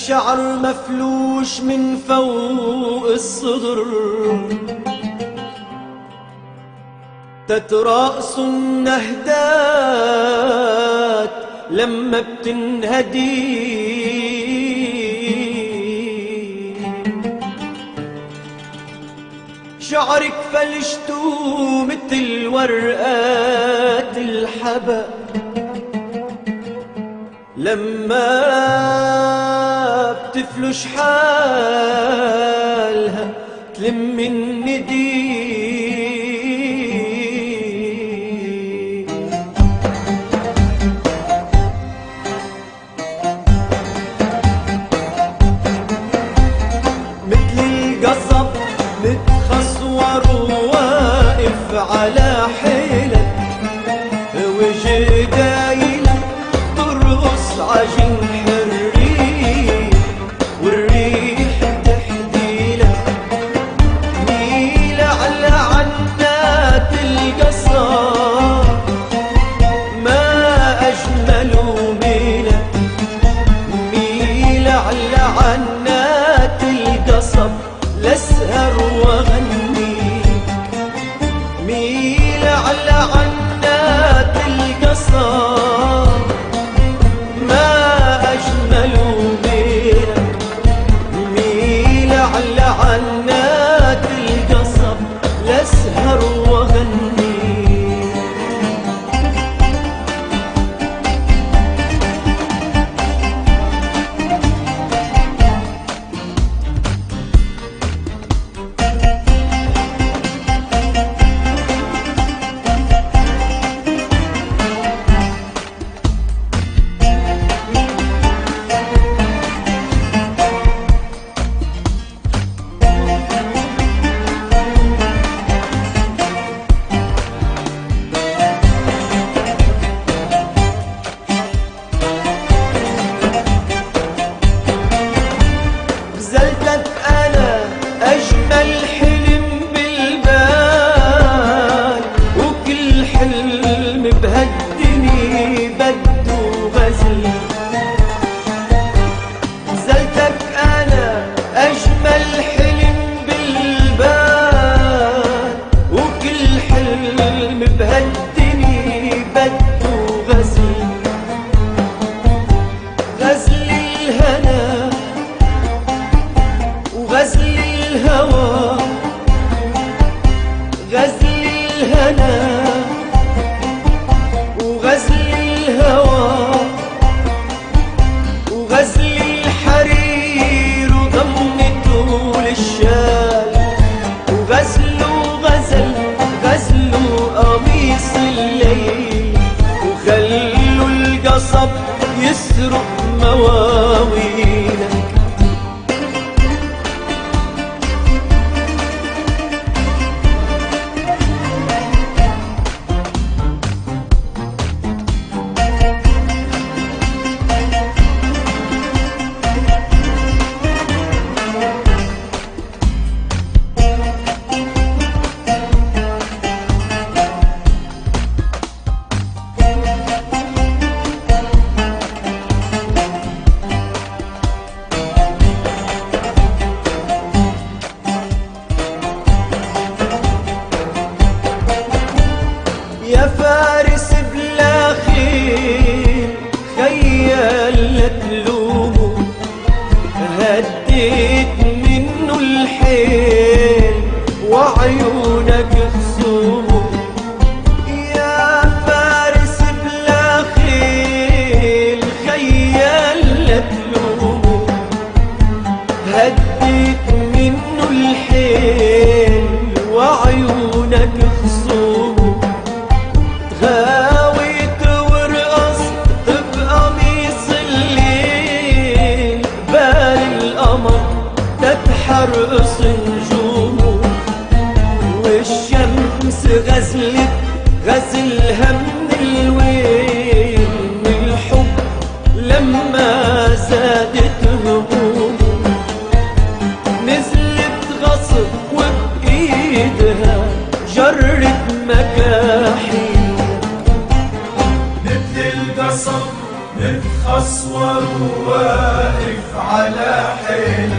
شعر مفلوش من فوق الصدر، تتراقص النهدات لما بتنهدي. شعرك فلشتو متل ورقات الحبق لما بتفلش حالها تلم الندي. مثل القصب متخصور وواقف على حيلك، وجدايلك ترقص عجنح الريح والريح تحديلك. ميل على عنات القصب ما أجمل ميلك، ميل على عنات القصب لاسهر واغنيك. ميل على عنات القصب ما اجمل ميلك، ميل على عنات القصب لاسهر واغنيك. غزلتك أنا أجمل حلم بالبال، وكل حلم بهالدنيا بده غزل. غزلتك أنا أجمل حلم بالبال، وكل حلم بهالدنيا بده غزل. غزل الهنا وغزل الهوى، غزل الهنا وغزل الهوى، وغزل الحرير وضمته للشال، وغزل وغزل غزل قميص الليل، وخلوا القصب يسرق مواويلك. يا فارس بلا خيل خيال لا تلومه، هديت منه الحيل وعيونك خصومه. يا فارس بلا خيل خيال لا تلومه، هديت منه الحيل وعيونك خصومه. غاويت ورقصت بقميص الليل، بال القمر تتحرقص نجومه. والشمس غزلت غزلها من الويل، من الحب لما زادت همومه. نزلت غصب وبإيدها جرت مكاحي، مثل القصب متخصور وواقف على ولا حيلة